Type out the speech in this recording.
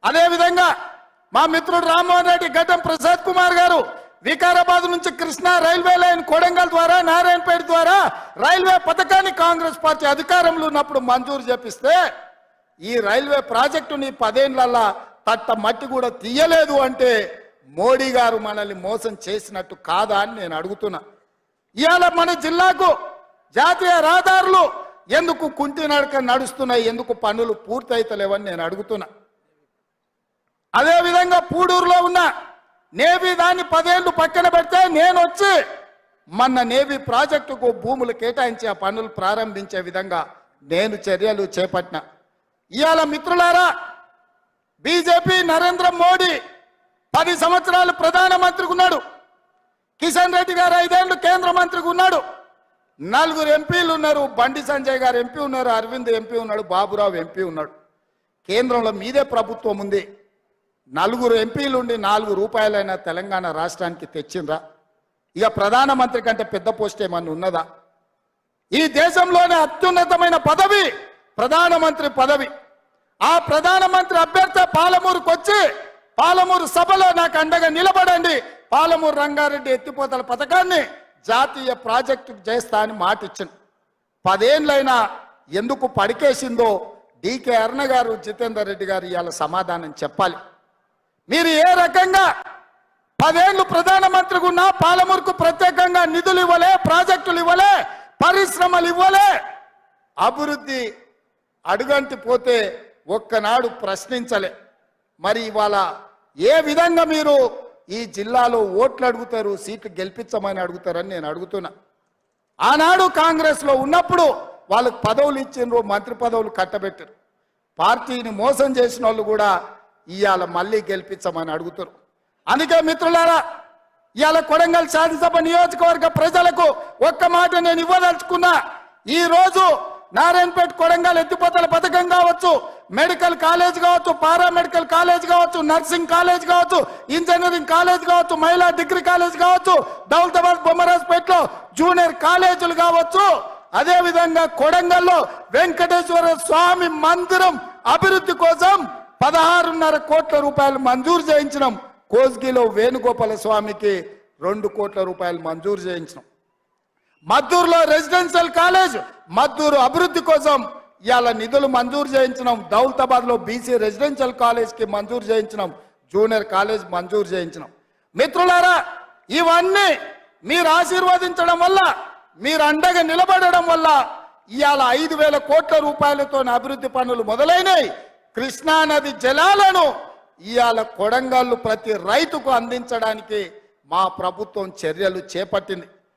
అదేవిధంగా మా మిత్రుడు రామ్మోహన్ రెడ్డి గడ్డం ప్రసాద్ కుమార్ గారు వికారాబాద్ నుంచి కృష్ణా రైల్వే లైన్ కొడంగల్ ద్వారా నారాయణపేట ద్వారా రైల్వే పథకాన్ని కాంగ్రెస్ పార్టీ అధికారంలో ఉన్నప్పుడు మంజూరు చేపిస్తే ఈ రైల్వే ప్రాజెక్టుని 10 ఏళ్లలో తట్ట మట్టి కూడా తీయలేదు అంటే మోడీ గారు మనల్ని మోసం చేసినట్టు కాదా అని నేను అడుగుతున్నా. ఇవాళ మన జిల్లాకు జాతీయ రహదారులు ఎందుకు కుంటి నడక నడుస్తున్నాయి, ఎందుకు పనులు పూర్తయితలేవని నేను అడుగుతున్నా. అదేవిధంగా పూడూరులో ఉన్న నేవీ దాన్ని 10 ఏళ్ళు పక్కన పెడితే నేను వచ్చి మొన్న నేవీ ప్రాజెక్టుకు భూములు కేటాయించి ఆ పనులు ప్రారంభించే విధంగా నేను చర్యలు చేపట్టిన. ఇవాళ మిత్రులారా, బీజేపీ నరేంద్ర మోడీ 10 సంవత్సరాలు ప్రధానమంత్రికి ఉన్నాడు, కిషన్ రెడ్డి గారు 5 ఏళ్ళు కేంద్ర మంత్రికి ఉన్నాడు, 4 ఎంపీలు ఉన్నారు, బండి సంజయ్ గారు ఎంపీ ఉన్నారు, అరవింద్ ఎంపీ ఉన్నాడు, బాబురావు ఎంపీ ఉన్నాడు. కేంద్రంలో మీదే ప్రభుత్వం ఉంది. 4 ఎంపీలు ఉండి 4 రూపాయలైనా తెలంగాణ రాష్ట్రానికి తెచ్చిండ్రా? ఇక ప్రధానమంత్రి కంటే పెద్ద పోస్ట్ ఏమన్నా ఉన్నదా? ఈ దేశంలోనే అత్యున్నతమైన పదవి ప్రధానమంత్రి పదవి. ఆ ప్రధానమంత్రి అభ్యర్థి పాలమూరుకు వచ్చి పాలమూరు సభలో నాకు అండగా నిలబడండి, పాలమూరు రంగారెడ్డి ఎత్తిపోతల పథకాన్ని జాతీయ ప్రాజెక్టు చేస్తా అని మాట ఇచ్చింది. 10 ఏళ్ళైనా ఎందుకు పడికేసిందో డికే అరుణ గారు, జితేందర్ రెడ్డి గారు ఇవాళ సమాధానం చెప్పాలి. మీరు ఏ రకంగా 10 ఏళ్ళు ప్రధానమంత్రిగా ఉన్నా పాలమూరుకు ప్రత్యేకంగా నిధులు ఇవ్వలే, ప్రాజెక్టులు ఇవ్వలే, పరిశ్రమలు ఇవ్వలే, అభివృద్ధి అడుగంటి పోతే ఒక్కనాడు ప్రశ్నించలే. మరి ఇవాళ ఏ విధంగా మీరు ఈ జిల్లాలో ఓట్లు అడుగుతారు, సీట్లు గెలిపించమని అడుగుతారని నేను అడుగుతున్నా. ఆనాడు కాంగ్రెస్లో ఉన్నప్పుడు వాళ్ళకు పదవులు ఇచ్చిండ్రు, మంత్రి పదవులు కట్టబెట్టారు. పార్టీని మోసం చేసిన వాళ్ళు కూడా ఇవాళ మళ్ళీ గెలిపించమని అడుగుతారు. అందుకే మిత్రులారా, ఇవాళ కొడంగల్ శాసనసభ నియోజకవర్గ ప్రజలకు ఒక్క మాట నేను ఇవ్వదలుచుకున్నా. ఈ రోజు నారాయణపేట కొడంగల్ ఎత్తిపోతల పథకం కావచ్చు, మెడికల్ కాలేజ్ కావచ్చు, పారామెడికల్ కాలేజ్ కావచ్చు, నర్సింగ్ కాలేజ్ కావచ్చు, ఇంజనీరింగ్ కాలేజ్ కావచ్చు, మహిళా డిగ్రీ కాలేజ్ కావచ్చు, దౌలతాబాద్ బొమ్మరాజ్పేటలో జూనియర్ కాలేజీలు కావచ్చు, అదేవిధంగా కొడంగల్లో వెంకటేశ్వర స్వామి మందిరం అభివృద్ధి కోసం 16.5 కోట్ల రూపాయలు మంజూరు చేయించినాం. కోస్గిలో వేణుగోపాల స్వామికి 2 కోట్ల రూపాయలు మంజూరు చేయించినాం. మద్దూరులో రెసిడెన్షియల్ కాలేజ్ మద్దూరు అభివృద్ధి కోసం ఇవాళ నిధులు మంజూరు చేయించినాం. దౌలతాబాద్ లో బీసీ రెసిడెన్షియల్ కాలేజ్ కి మంజూరు చేయించినాం, జూనియర్ కాలేజ్ మంజూరు చేయించినాం. మిత్రులారా, ఇవన్నీ మీరు ఆశీర్వదించడం వల్ల, మీరు అండగా నిలబడడం వల్ల ఇవాళ 5,000 కోట్ల రూపాయలతో అభివృద్ధి పనులు మొదలైనవి. కృష్ణానది జలాలను ఇవాళ కొడంగల్లు ప్రతి రైతుకు అందించడానికి మా ప్రభుత్వం చర్యలు చేపట్టింది.